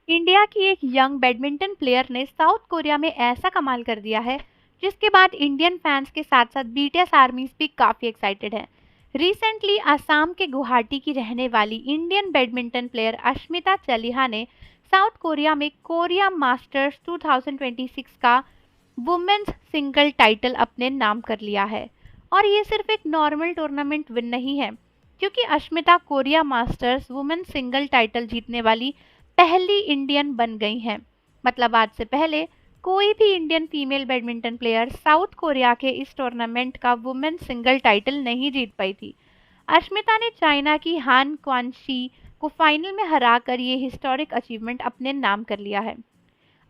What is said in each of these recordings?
India की एक young badminton player ने साउथ कोरिया में ऐसा कमाल कर दिया है जिसके बाद इंडियन फैंस के साथ साथ बीटीएस आर्मीज भी काफी एक्साइटेड हैं। रिसेंटली असम के गुवाहाटी की रहने वाली Indian badminton player Ashmita Chaliha ने साउथ कोरिया में कोरिया मास्टर्स 2026 का वुमेन्स सिंगल टाइटल अपने नाम कर लिया है। और ये सिर्फ एक नॉर्मल टूर्नामेंट विन नहीं है, क्योंकि Ashmita Korea masters women's single title जीतने वाली पहली इंडियन बन गई हैं। मतलब आज से पहले कोई भी Indian female badminton player south Korea के इस टूर्नामेंट का वुमेन्स सिंगल टाइटल नहीं जीत पाई थी। अश्मिता ने चाइना की हान क्वानशी को फाइनल में हराकर ये हिस्टोरिक अचीवमेंट अपने नाम कर लिया है।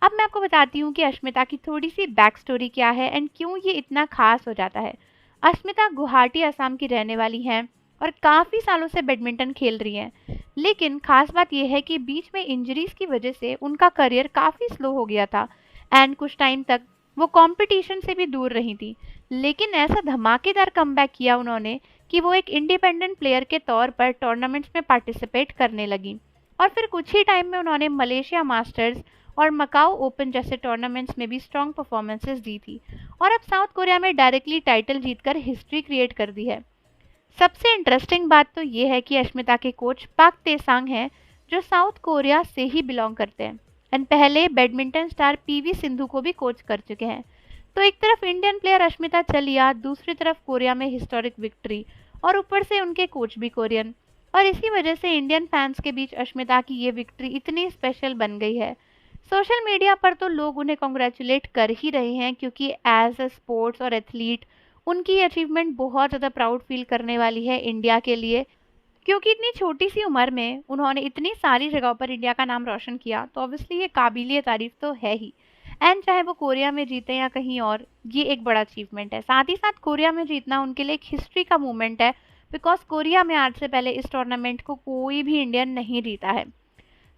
अब मैं आपको बताती हूँ कि अश्मिता की थोड़ी सी बैक स्टोरी क्या है एंड क्यों ये इतना खास हो जाता है। अश्मिता गुवाहाटी असम की रहने वाली हैं और काफ़ी सालों से बैडमिंटन खेल रही हैं। लेकिन खास बात यह है कि बीच में इंजरीज की वजह से उनका करियर काफ़ी स्लो हो गया था एंड कुछ टाइम तक वो कंपटीशन से भी दूर रही थी। लेकिन ऐसा धमाकेदार कमबैक किया उन्होंने कि वो एक इंडिपेंडेंट प्लेयर के तौर पर टूर्नामेंट्स में पार्टिसिपेट करने लगी। और फिर कुछ ही टाइम में उन्होंने मलेशिया मास्टर्स और मकाओ ओपन जैसे टूर्नामेंट्स में भी स्ट्रॉन्ग परफॉर्मेंसेस दी थी और अब साउथ कोरिया में डायरेक्टली टाइटल जीतकर हिस्ट्री क्रिएट कर दी है। सबसे इंटरेस्टिंग बात तो ये है कि अश्मिता के कोच पाक तेसांग हैं, जो साउथ कोरिया से ही बिलोंग करते हैं एंड पहले बैडमिंटन स्टार पीवी सिंधु को भी कोच कर चुके हैं। तो एक तरफ इंडियन प्लेयर अश्मिता चलिया, दूसरी तरफ कोरिया में हिस्टोरिक विक्ट्री और ऊपर से उनके कोच भी कोरियन। और इसी वजह से इंडियन फैंस के बीच अश्मिता की ये विक्ट्री इतनी स्पेशल बन गई है। सोशल मीडिया पर तो लोग उन्हें कॉन्ग्रेचुलेट कर ही रहे हैं, क्योंकि एज अ स्पोर्ट्स और एथलीट उनकी अचीवमेंट बहुत ज़्यादा प्राउड फील करने वाली है इंडिया के लिए, क्योंकि इतनी छोटी सी उम्र में उन्होंने इतनी सारी जगहों पर इंडिया का नाम रोशन किया। तो ऑब्वियसली ये काबिलियत तारीफ तो है ही। एंड चाहे वो कोरिया में जीते या कहीं और, ये एक बड़ा अचीवमेंट है। साथ ही साथ कोरिया में जीतना उनके लिए एक हिस्ट्री का मूवमेंट है, बिकॉज कोरिया में आज से पहले इस टूर्नामेंट को कोई भी इंडियन नहीं जीता है।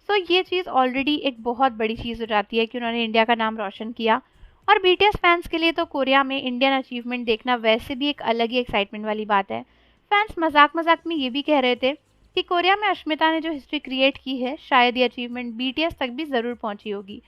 सो ये चीज़ ऑलरेडी एक बहुत बड़ी चीज़ हो जाती है कि उन्होंने इंडिया का नाम रोशन किया। और बीटीएस फैंस के लिए तो कोरिया में इंडियन अचीवमेंट देखना वैसे भी एक अलग ही एक्साइटमेंट वाली बात है। फैंस मजाक मजाक में ये भी कह रहे थे कि कोरिया में अश्मिता ने जो हिस्ट्री क्रिएट की है, शायद ये अचीवमेंट बीटीएस तक भी ज़रूर पहुंची होगी।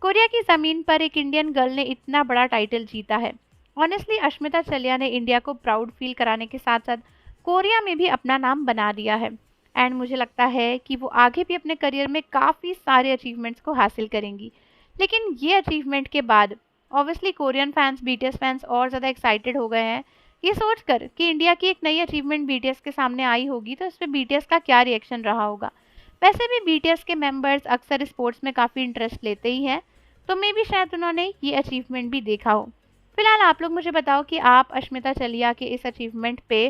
कोरिया की ज़मीन पर एक इंडियन गर्ल ने इतना बड़ा टाइटल जीता है। ऑनेस्टली अश्मिता चलिया ने इंडिया को प्राउड फील कराने के साथ साथ कोरिया में भी अपना नाम बना दिया है। एंड मुझे लगता है कि वो आगे भी अपने करियर में काफ़ी सारे अचीवमेंट्स को हासिल करेंगी। लेकिन ये अचीवमेंट के बाद obviously Korean fans, BTS fans और ज़्यादा एक्साइटेड हो गए हैं ये सोचकर कि इंडिया की एक नई अचीवमेंट बीटीएस के सामने आई होगी, तो इस पर बीटीएस का क्या रिएक्शन रहा होगा। वैसे भी बीटीएस के मेंबर्स अक्सर स्पोर्ट्स में काफ़ी इंटरेस्ट लेते ही हैं, तो मे भी शायद उन्होंने ये अचीवमेंट भी देखा हो। फिलहाल आप लोग मुझे बताओ कि आप अश्मिता चलिया के इस अचीवमेंट पे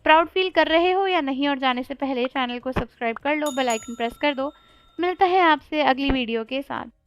प्राउड फील कर रहे हो या नहीं। और जाने से पहले चैनल को सब्सक्राइब कर लो, बेल आइकन प्रेस कर दो। मिलता है आपसे अगली वीडियो के साथ।